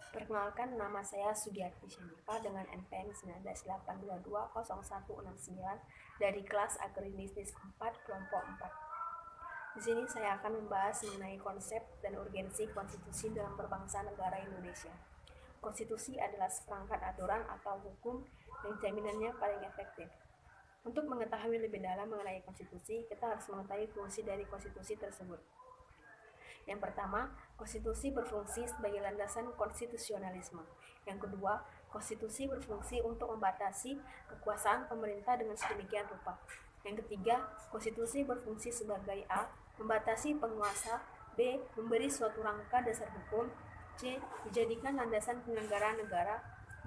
Perkenalkan, nama saya Sugiyarti Shanifah dengan NPM 198220169 dari kelas Agribisnis 4 kelompok 4. Di sini saya akan membahas mengenai konsep dan urgensi konstitusi dalam berbangsa negara Indonesia. Konstitusi adalah seperangkat aturan atau hukum yang jaminannya paling efektif. Untuk mengetahui lebih dalam mengenai konstitusi, kita harus mengetahui fungsi dari konstitusi tersebut. Yang pertama, konstitusi berfungsi sebagai landasan konstitusionalisme. Yang kedua, konstitusi berfungsi untuk membatasi kekuasaan pemerintah dengan sedemikian rupa. Yang ketiga, konstitusi berfungsi sebagai A. Membatasi penguasa, B. Memberi suatu rangka dasar hukum, C. Dijadikan landasan penyelenggaraan negara,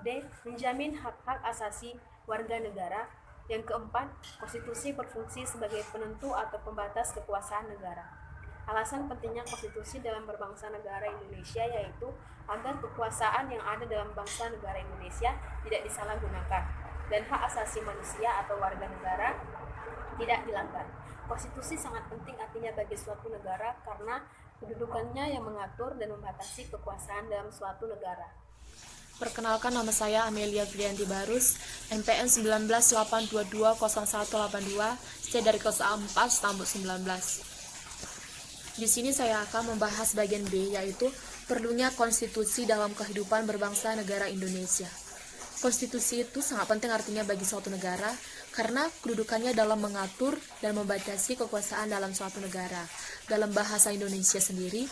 D. Menjamin hak-hak asasi warga negara. Yang keempat, konstitusi berfungsi sebagai penentu atau pembatas kekuasaan negara. Alasan pentingnya konstitusi dalam berbangsa negara Indonesia yaitu agar kekuasaan yang ada dalam bangsa negara Indonesia tidak disalahgunakan dan hak asasi manusia atau warga negara tidak dilanggar. Konstitusi sangat penting artinya bagi suatu negara karena kedudukannya yang mengatur dan membatasi kekuasaan dalam suatu negara. Perkenalkan, nama saya Amelia Frianti Barus, NPM 1982220182, saya dari kelas A4 Stambul 19. Di sini saya akan membahas bagian B, yaitu perlunya konstitusi dalam kehidupan berbangsa negara Indonesia. Konstitusi itu sangat penting artinya bagi suatu negara karena kedudukannya dalam mengatur dan membatasi kekuasaan dalam suatu negara. Dalam bahasa Indonesia sendiri,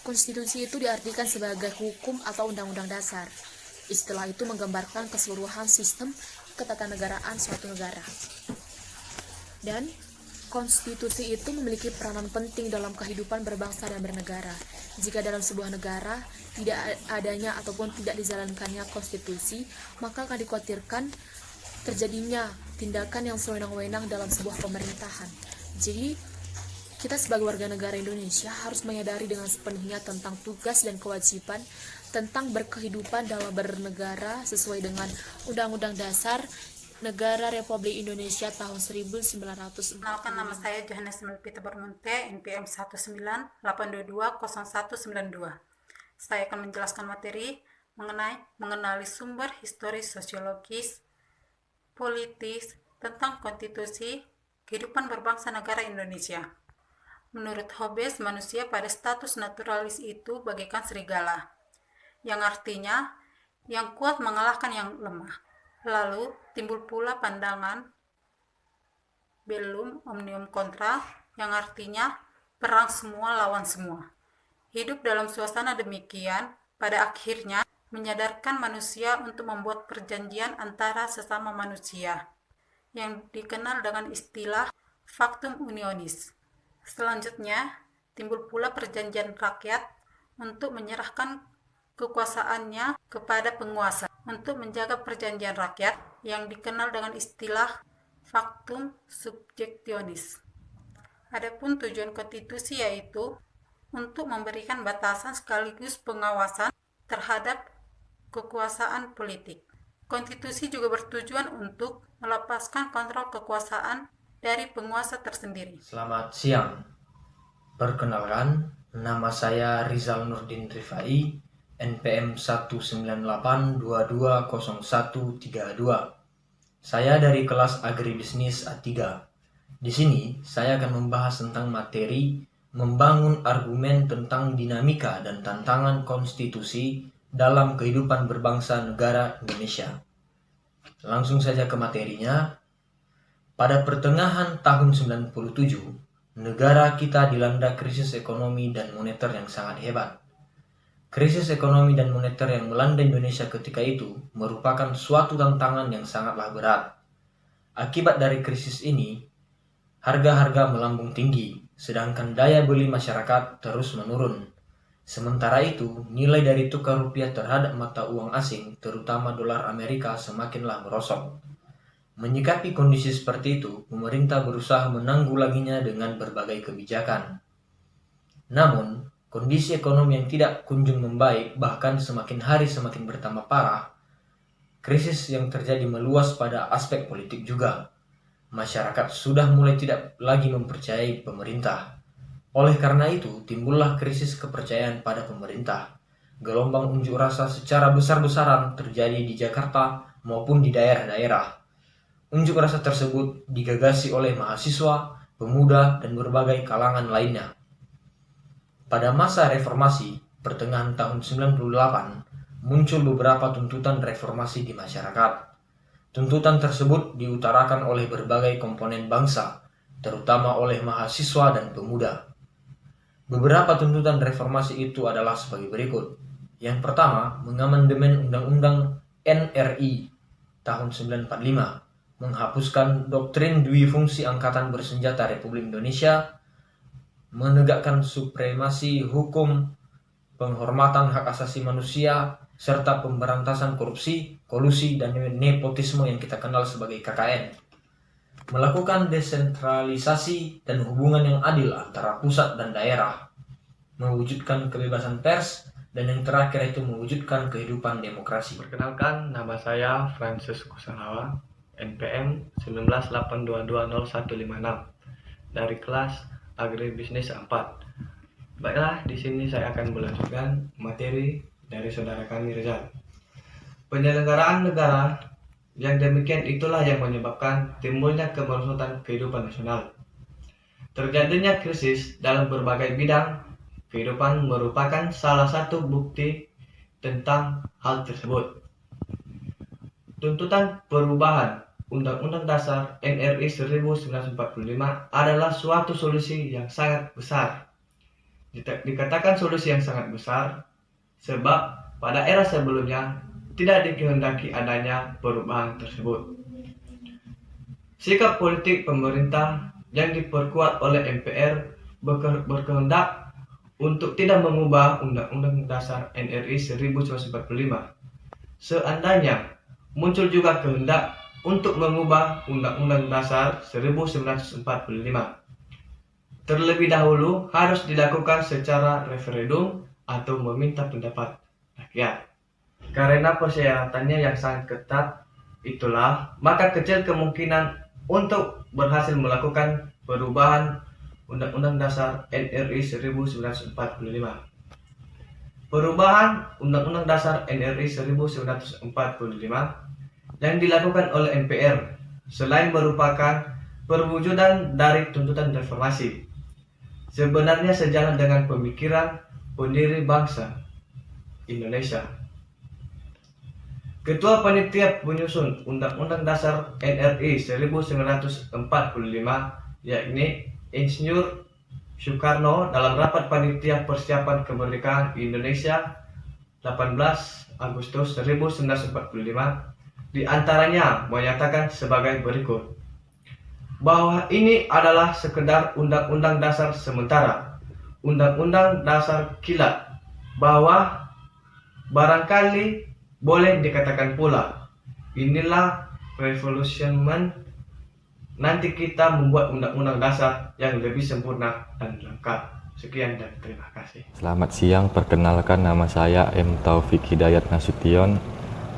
konstitusi itu diartikan sebagai hukum atau undang-undang dasar. Istilah itu menggambarkan keseluruhan sistem ketatanegaraan suatu negara. Dan konstitusi itu memiliki peranan penting dalam kehidupan berbangsa dan bernegara. Jika dalam sebuah negara tidak adanya ataupun tidak dijalankannya konstitusi, maka akan dikhawatirkan terjadinya tindakan yang sewenang-wenang dalam sebuah pemerintahan. Jadi, kita sebagai warga negara Indonesia harus menyadari dengan sepenuhnya tentang tugas dan kewajiban tentang berkehidupan dalam bernegara sesuai dengan Undang-Undang Dasar Negara Republik Indonesia tahun 1945. Kenalkan, nama saya Johannes Melpita Bermunte, NPM 198220192. Saya akan menjelaskan materi mengenali sumber historis, sosiologis, politis tentang konstitusi kehidupan berbangsa negara Indonesia. Menurut Hobbes, manusia pada status naturalis itu bagaikan serigala, yang artinya yang kuat mengalahkan yang lemah. Lalu timbul pula pandangan bellum omnium contra, yang artinya perang semua lawan semua. Hidup dalam suasana demikian pada akhirnya menyadarkan manusia untuk membuat perjanjian antara sesama manusia yang dikenal dengan istilah factum unionis. Selanjutnya timbul pula perjanjian rakyat untuk menyerahkan kekuasaannya kepada penguasa untuk menjaga perjanjian rakyat yang dikenal dengan istilah factum subjectionis. Adapun tujuan konstitusi yaitu untuk memberikan batasan sekaligus pengawasan terhadap kekuasaan politik. Konstitusi juga bertujuan untuk melepaskan kontrol kekuasaan dari penguasa tersendiri. Selamat siang. Perkenalkan, nama saya Rizal Nurdin Rifai, NPM 198220132. Saya dari kelas Agribisnis A3. Di sini saya akan membahas tentang materi membangun argumen tentang dinamika dan tantangan konstitusi dalam kehidupan berbangsa negara Indonesia. Langsung saja ke materinya. Pada pertengahan tahun 97, negara kita dilanda krisis ekonomi dan moneter yang sangat hebat. Krisis ekonomi dan moneter yang melanda Indonesia ketika itu merupakan suatu tantangan yang sangatlah berat. Akibat dari krisis ini, harga-harga melambung tinggi, sedangkan daya beli masyarakat terus menurun. Sementara itu, nilai dari tukar rupiah terhadap mata uang asing, terutama dolar Amerika, semakinlah merosot. Menyikapi kondisi seperti itu, pemerintah berusaha menanggulanginya dengan berbagai kebijakan. Namun, kondisi ekonomi yang tidak kunjung membaik, bahkan semakin hari semakin bertambah parah. Krisis yang terjadi meluas pada aspek politik juga. Masyarakat sudah mulai tidak lagi mempercayai pemerintah. Oleh karena itu, timbullah krisis kepercayaan pada pemerintah. gelombang unjuk rasa secara besar-besaran terjadi di Jakarta maupun di daerah-daerah. Unjuk rasa tersebut digagasi oleh mahasiswa, pemuda, dan berbagai kalangan lainnya. Pada masa reformasi, pertengahan tahun 98, muncul beberapa tuntutan reformasi di masyarakat. Tuntutan tersebut diutarakan oleh berbagai komponen bangsa, terutama oleh mahasiswa dan pemuda. Beberapa tuntutan reformasi itu adalah sebagai berikut. Yang pertama, mengamandemen Undang-Undang NRI tahun 1945, menghapuskan doktrin dui fungsi Angkatan Bersenjata Republik Indonesia, menegakkan supremasi hukum, penghormatan hak asasi manusia, serta pemberantasan korupsi, kolusi, dan nepotisme yang kita kenal sebagai KKN. Melakukan desentralisasi dan hubungan yang adil antara pusat dan daerah, mewujudkan kebebasan pers, dan yang terakhir itu mewujudkan kehidupan demokrasi. Perkenalkan, nama saya Francis Kusalawa, NPM 198220156 dari kelas Agribisnis 4. Baiklah, di sini saya akan melanjutkan materi dari saudara kami Rizal. Penyelenggaraan negara yang demikian itulah yang menyebabkan timbulnya kemerosotan kehidupan nasional. Terjadinya krisis dalam berbagai bidang kehidupan merupakan salah satu bukti tentang hal tersebut. Tuntutan perubahan Undang-Undang Dasar NRI 1945 adalah suatu solusi yang sangat besar. Dikatakan solusi yang sangat besar sebab pada era sebelumnya tidak dikehendaki adanya perubahan tersebut. Sikap politik pemerintah yang diperkuat oleh MPR berkehendak untuk tidak mengubah Undang-Undang Dasar NRI 1945. Seandainya muncul juga kehendak untuk mengubah Undang-Undang Dasar 1945, terlebih dahulu harus dilakukan secara referendum atau meminta pendapat rakyat. Karena persyaratannya yang sangat ketat itulah, maka kecil kemungkinan untuk berhasil melakukan perubahan Undang-Undang Dasar NRI 1945. Perubahan Undang-Undang Dasar NRI 1945 yang dilakukan oleh MPR selain merupakan perwujudan dari tuntutan reformasi, sebenarnya sejalan dengan pemikiran pendiri bangsa Indonesia. Ketua Panitia Penyusun Undang-Undang Dasar NRI 1945, yakni Insinyur Soekarno, dalam rapat Panitia Persiapan Kemerdekaan Indonesia 18 Agustus 1945, diantaranya menyatakan sebagai berikut, bahwa ini adalah sekedar Undang-Undang Dasar sementara, Undang-Undang Dasar kilat, bahwa barangkali boleh dikatakan pula, inilah revolutionment, nanti kita membuat undang-undang dasar yang lebih sempurna dan lengkap. Sekian dan terima kasih. Selamat siang, perkenalkan nama saya M. Taufik Hidayat Nasution,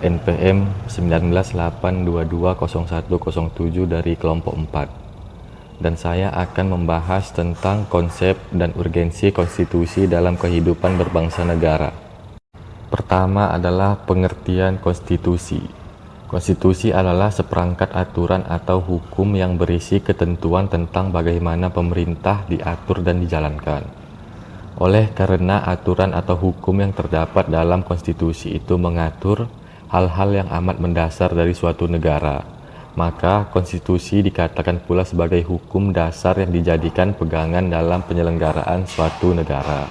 NPM 198220107 dari kelompok 4. Dan saya akan membahas tentang konsep dan urgensi konstitusi dalam kehidupan berbangsa negara. Pertama adalah pengertian konstitusi. Konstitusi adalah seperangkat aturan atau hukum yang berisi ketentuan tentang bagaimana pemerintah diatur dan dijalankan. Oleh karena aturan atau hukum yang terdapat dalam konstitusi itu mengatur hal-hal yang amat mendasar dari suatu negara, maka konstitusi dikatakan pula sebagai hukum dasar yang dijadikan pegangan dalam penyelenggaraan suatu negara.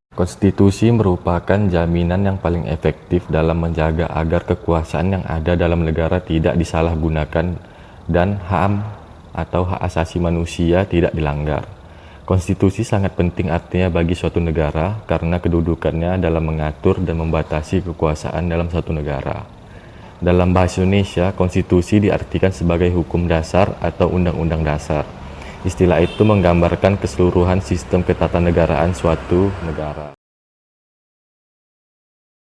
Konstitusi merupakan jaminan yang paling efektif dalam menjaga agar kekuasaan yang ada dalam negara tidak disalahgunakan dan HAM atau hak asasi manusia tidak dilanggar. Konstitusi sangat penting artinya bagi suatu negara karena kedudukannya dalam mengatur dan membatasi kekuasaan dalam suatu negara. Dalam bahasa Indonesia, konstitusi diartikan sebagai hukum dasar atau undang-undang dasar. Istilah itu menggambarkan keseluruhan sistem ketatanegaraan suatu negara.